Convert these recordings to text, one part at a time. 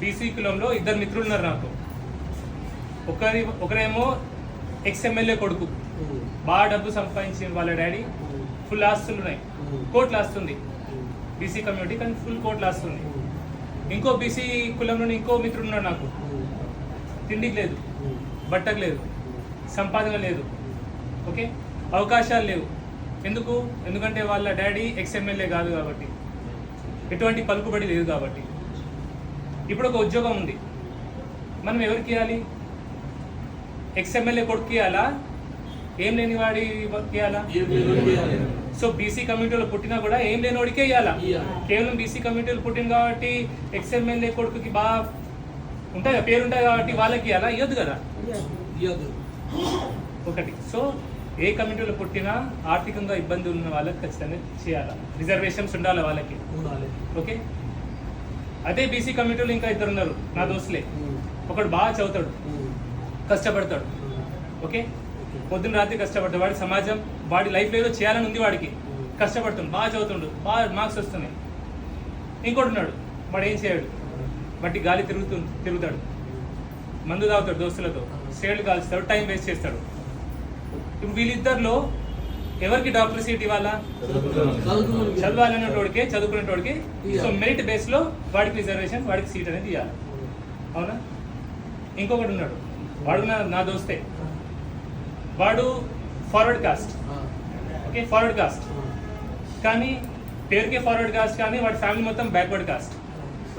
BC కులంలో ఇద్దరు మిత్రులు ఉన్నారు నాకు. ఒకరేమో ఎక్స్ఎమ్మెల్యే కొడుకు, బాగా డబ్బు సంపాదించిన వాళ్ళ డాడీ, ఫుల్ ఆస్తులు ఉన్నాయి, కోట్లు ఆస్తుంది బీసీ కమ్యూనిటీ, కానీ ఫుల్ కోట్లు ఆస్తుంది. ఇంకో బీసీ కులంలో ఇంకో మిత్రుడు ఉన్నాడు నాకు, తిండికి లేదు, బట్టకు లేదు, సంపాదన లేదు, ఓకే, అవకాశాలు లేవు. ఎందుకంటే వాళ్ళ డాడీ ఎక్స్ఎమ్మెల్యే కాదు కాబట్టి, ఎటువంటి పలుకుబడి లేదు కాబట్టి. ఇప్పుడు ఒక ఉద్యోగం ఉంది, మనం ఎవరికి ఇవ్వాలి? ఎక్స్ఎమ్మెల్యే కొడుకు ఇవ్వాలా, ఏం లేని వాడి ఇవ్వాలా? సో బీసీ కమ్యూనిటీలో పుట్టినా కూడా ఏం లేని వాడికే ఇవ్వాలా. కేవలం బీసీ కమ్యూనిటీలో పుట్టిన కాబట్టి ఎక్స్ఎమ్మెల్యే కొడుకుకి బాగా ఉంటాయి, పేరు ఉంటాయి కాబట్టి వాళ్ళకి ఇవ్వాలా? ఇవ్వద్దు కదా. ఒకటి, సో ఏ కమ్యూనిటీలో పుట్టినా ఆర్థికంగా ఇబ్బంది ఉన్న వాళ్ళకి ఖచ్చితంగా చేయాలి, రిజర్వేషన్స్ ఉండాలి వాళ్ళకి, ఓకే. అదే బీసీ కమ్యూనిటీలో ఇంకా ఇద్దరు ఉన్నారు నా దోస్తులే. ఒకడు బాగా చదువుతాడు, కష్టపడతాడు, ఓకే, పొద్దున్న రాత్రి కష్టపడతాడు, వాడి సమాజం వాడి లైఫ్లో ఏదో చేయాలని ఉంది, వాడికి కష్టపడుతుంది, బాగా చదువుతుండు, బాగా మార్క్స్ వస్తున్నాయి. ఇంకోటి ఉన్నాడు, వాడు ఏం చేయడు, బట్టి గాలి తిరుగుతాడు, మందు తాగుతాడు, దోస్తులతో సేళ్లు కాల్స్తాడు, టైం వేస్ట్ చేస్తాడు. ఇప్పుడు వీళ్ళిద్దరిలో ఎవరికి డాక్టర్ సీట్ ఇవ్వాలా? చదవాలనేటోడికే, చదువుకునేటోడికి. సో మెరిట్ బేస్ లో వాడికి రిజర్వేషన్, వాడికి సీట్ అనేది ఇవ్వాలి, అవునా? ఇంకొకటి ఉన్నాడు, వాడు నా దోస్తే, వాడు forward cost, okay, forward cost, కానీ పేరుకే ఫార్వర్డ్ కాస్ట్, కానీ వాడి ఫ్యామిలీ మొత్తం బ్యాక్వర్డ్ కాస్ట్,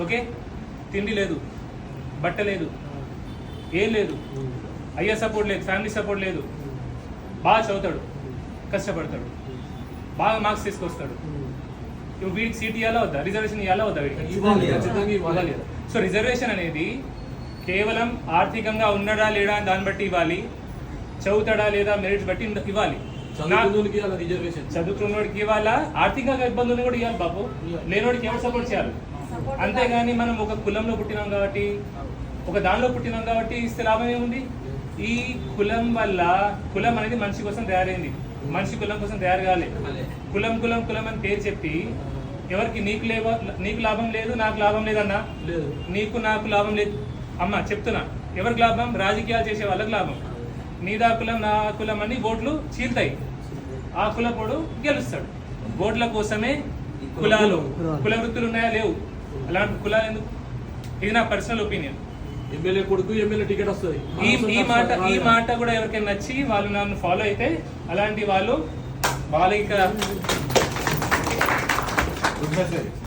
ఓకే. తిండి లేదు, బట్ట లేదు, ఏం లేదు, అయ్యా సపోర్ట్ లేదు, ఫ్యామిలీ సపోర్ట్ లేదు, బాగా చదువుతాడు, కష్టపడతాడు, బాగా మార్క్స్ తీసుకొస్తాడు. ఇప్పుడు వీడికి సీట్ ఇవ్వాలా వద్దా? రిజర్వేషన్ ఇవ్వాలా వద్దా? వీడికి. సో రిజర్వేషన్ అనేది కేవలం ఆర్థికంగా ఉన్నాడా లేడా అని దాన్ని బట్టి ఇవ్వాలి, చదువుతాడా లేదా మెరిట్స్ బట్టి ఇవ్వాలి. చదువుకున్నోడికి ఇవ్వాలా, ఆర్థికంగా ఇబ్బంది ఉన్న కూడా ఇవ్వాలి బాబు, లేనోడికి ఎవరు సపోర్ట్ చేయాలి. అంతేగాని మనం ఒక కులంలో పుట్టినాం కాబట్టి, ఒక దానిలో పుట్టినాం కాబట్టి ఇస్తే లాభం ఏముంది? ఈ కులం వల్ల, కులం అనేది మనిషి కోసం తయారైంది, మనిషి కులం కోసం తయారు కాలే. కులం కులం కులం అని పేరు చెప్పి ఎవరికి నీకు లాభం లేదు, నాకు లాభం లేదన్నా, నీకు నాకు లాభం లేదు అమ్మ, చెప్తున్నా. ఎవరికి లాభం? రాజకీయాలు చేసే వాళ్ళకి లాభం. నీదా కులం నా కులం అని ఓట్లు చీల్తాయి, ఆ కులపోడు గెలుస్తాడు. ఓట్ల కోసమే కులాలు, కుల వృత్తులు ఉన్నాయా? లేవు. అలాంటి కులాలు ఎందుకు? ఇది నా పర్సనల్ ఒపీనియన్. ఎమ్మెల్యే కొడుకు ఎమ్మెల్యే టికెట్ వస్తుంది. ఈ మాట కూడా ఎవరికైనా నచ్చి వాళ్ళు నన్ను ఫాలో అయితే, అలాంటి వాళ్ళు వాళ్ళ